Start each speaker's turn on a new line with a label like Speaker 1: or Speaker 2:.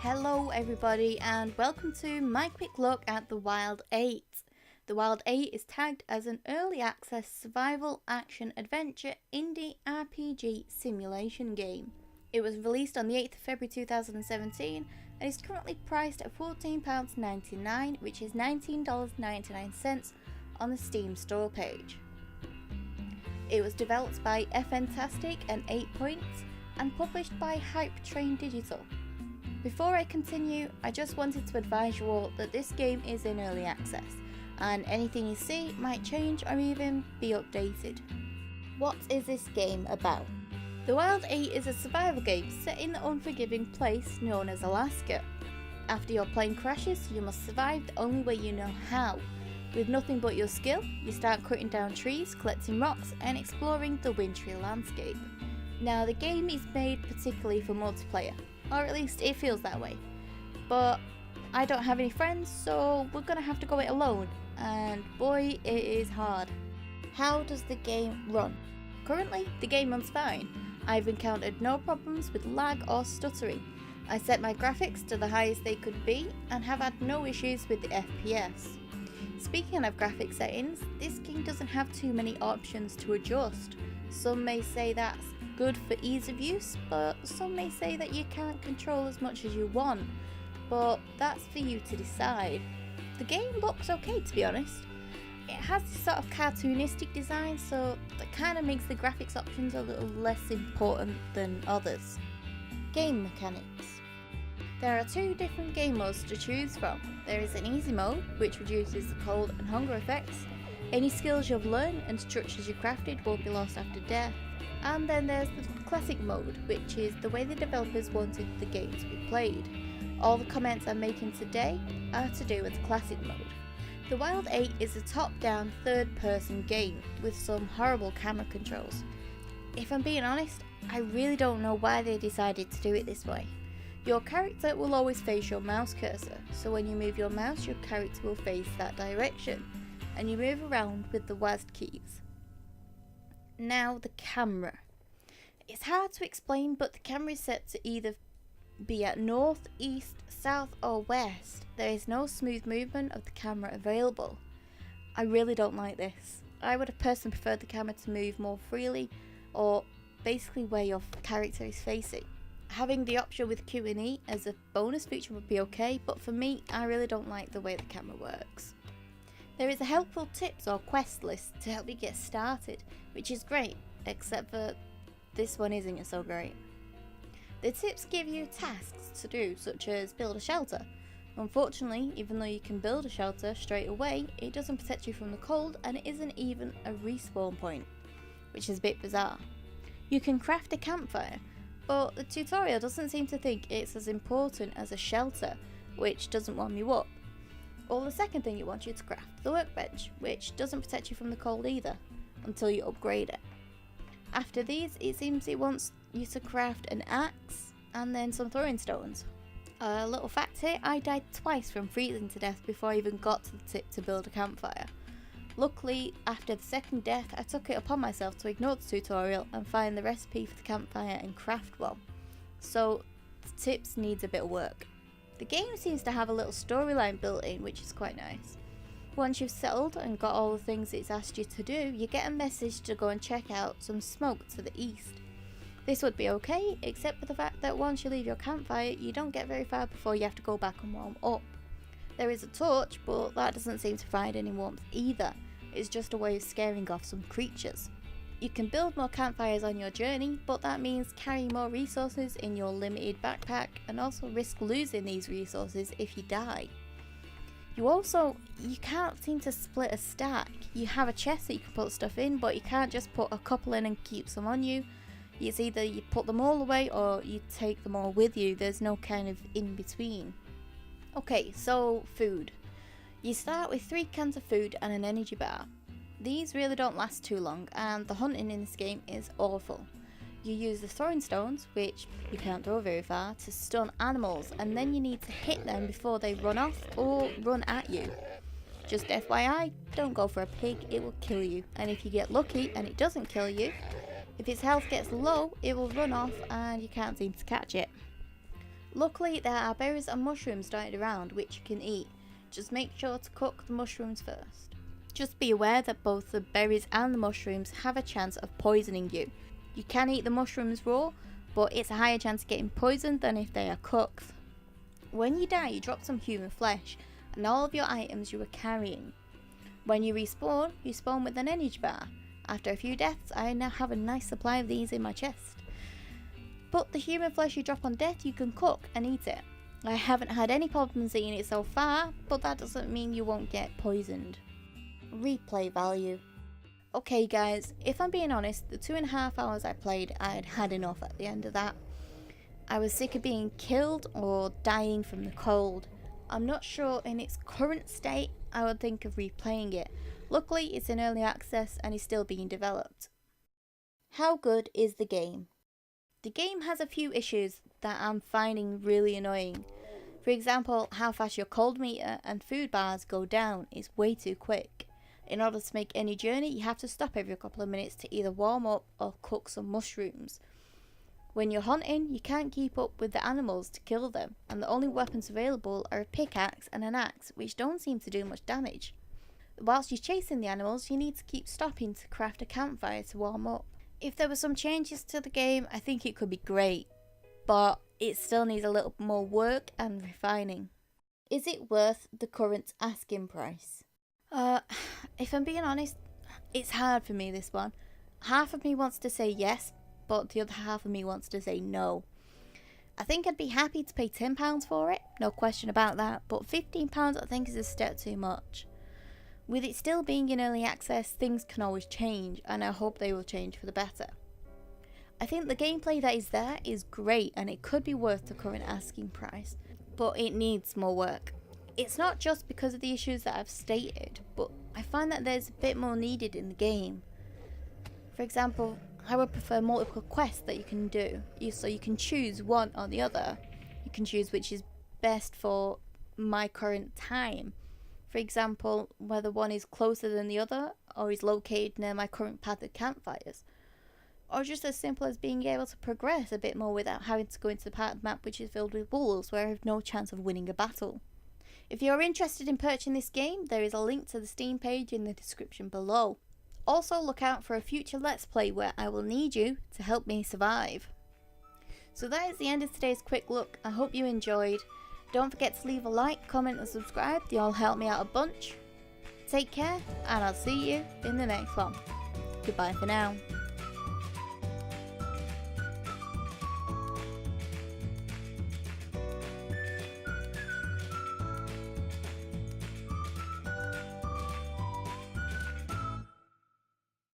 Speaker 1: Hello everybody and welcome to my quick look at The Wild 8. The Wild 8 is tagged as an early access survival action adventure indie RPG simulation game. It was released on the 8th of February 2017 and is currently priced at £14.99, which is $19.99 on the Steam store page. It was developed by Fantastic and 8 Points and published by Hype Train Digital. Before I continue, I just wanted to advise you all that this game is in early access and anything you see might change or even be updated. What is this game about? The Wild 8 is a survival game set in the unforgiving place known as Alaska. After your plane crashes, you must survive the only way you know how. With nothing but your skill, you start cutting down trees, collecting rocks and exploring the wintry landscape. Now the game is made particularly for multiplayer, or at least it feels that way. But I don't have any friends, so we're gonna have to go it alone, and boy, it is hard. How does the game run? Currently, the game runs fine. I've encountered no problems with lag or stuttering. I set my graphics to the highest they could be and have had no issues with the FPS. Speaking of graphic settings, this game doesn't have too many options to adjust. Some may say that's good for ease of use, but some may say that you can't control as much as you want, but that's for you to decide. The game looks okay, to be honest. It has this sort of cartoonistic design, so that kind of makes the graphics options a little less important than others. Game mechanics. There are two different game modes to choose from. There is an easy mode, which reduces the cold and hunger effects. Any skills you've learned and structures you crafted will be lost after death. And then there's the classic mode, which is the way the developers wanted the game to be played. All the comments I'm making today are to do with the classic mode. The Wild 8 is a top-down third-person game with some horrible camera controls. If I'm being honest, I really don't know why they decided to do it this way. Your character will always face your mouse cursor, so when you move your mouse, your character will face that direction, and you move around with the WASD keys. Now the camera. It's hard to explain, but the camera is set to either be at north, east, south or west. There is no smooth movement of the camera available. I really don't like this. I would have personally preferred the camera to move more freely, or basically where your character is facing. Having the option with Q and E as a bonus feature would be okay, but for me, I really don't like the way the camera works. There is a helpful tips or quest list to help you get started, which is great, except for this one isn't so great. The tips give you tasks to do, such as build a shelter. Unfortunately, even though you can build a shelter straight away, it doesn't protect you from the cold and it isn't even a respawn point, which is a bit bizarre. You can craft a campfire, but the tutorial doesn't seem to think it's as important as a shelter, which doesn't warm you up. Or the second thing it wants you to craft, the workbench, which doesn't protect you from the cold either, until you upgrade it. After these, it seems it wants you to craft an axe and then some throwing stones. A little fact here, I died twice from freezing to death before I even got to the tip to build a campfire. Luckily, after the second death, I took it upon myself to ignore the tutorial and find the recipe for the campfire and craft one. So, the tips needs a bit of work. The game seems to have a little storyline built in, which is quite nice. Once you've settled and got all the things it's asked you to do, you get a message to go and check out some smoke to the east. This would be okay, except for the fact that once you leave your campfire, you don't get very far before you have to go back and warm up. There is a torch, but that doesn't seem to provide any warmth either. It's just a way of scaring off some creatures. You can build more campfires on your journey, but that means carrying more resources in your limited backpack and also risk losing these resources if you die. You can't seem to split a stack. You have a chest that you can put stuff in, but you can't just put a couple in and keep some on you. It's either you put them all away or you take them all with you. There's no kind of in between. Okay, so food. You start with 3 cans of food and an energy bar. These really don't last too long, and the hunting in this game is awful. You use the throwing stones, which you can't throw very far, to stun animals, and then you need to hit them before they run off or run at you. Just FYI, don't go for a pig, it will kill you, and if you get lucky and it doesn't kill you, if its health gets low, it will run off and you can't seem to catch it. Luckily there are berries and mushrooms dotted around which you can eat, just make sure to cook the mushrooms first. Just be aware that both the berries and the mushrooms have a chance of poisoning you. You can eat the mushrooms raw, but it's a higher chance of getting poisoned than if they are cooked. When you die, you drop some human flesh and all of your items you were carrying. When you respawn, you spawn with an energy bar. After a few deaths, I now have a nice supply of these in my chest. But the human flesh you drop on death, you can cook and eat it. I haven't had any problems eating it so far, but that doesn't mean you won't get poisoned. Replay value. Okay guys, if I'm being honest, the 2.5 hours I played, I had had enough at the end of that. I was sick of being killed or dying from the cold. I'm not sure in its current state I would think of replaying it. Luckily it's in early access and is still being developed. How good is the game? The game has a few issues that I'm finding really annoying. For example, how fast your cold meter and food bars go down is way too quick. In order to make any journey, you have to stop every couple of minutes to either warm up or cook some mushrooms. When you're hunting, you can't keep up with the animals to kill them, and the only weapons available are a pickaxe and an axe, which don't seem to do much damage. Whilst you're chasing the animals, you need to keep stopping to craft a campfire to warm up. If there were some changes to the game, I think it could be great, but it still needs a little more work and refining. Is it worth the current asking price? If I'm being honest, it's hard for me, this one. Half of me wants to say yes, but the other half of me wants to say no. I think I'd be happy to pay £10 for it, no question about that, but £15 I think is a step too much. With it still being in early access, things can always change, and I hope they will change for the better. I think the gameplay that is there is great and it could be worth the current asking price, but it needs more work. It's not just because of the issues that I've stated, but I find that there's a bit more needed in the game. For example, I would prefer multiple quests that you can do, so you can choose one or the other. You can choose which is best for my current time. For example, whether one is closer than the other, or is located near my current path of campfires. Or just as simple as being able to progress a bit more without having to go into the part of the map which is filled with wolves where I have no chance of winning a battle. If you're interested in purchasing this game, there is a link to the Steam page in the description below. Also look out for a future Let's Play where I will need you to help me survive. So that is the end of today's quick look. I hope you enjoyed. Don't forget to leave a like, comment and subscribe. They all help me out a bunch. Take care and I'll see you in the next one. Goodbye for now.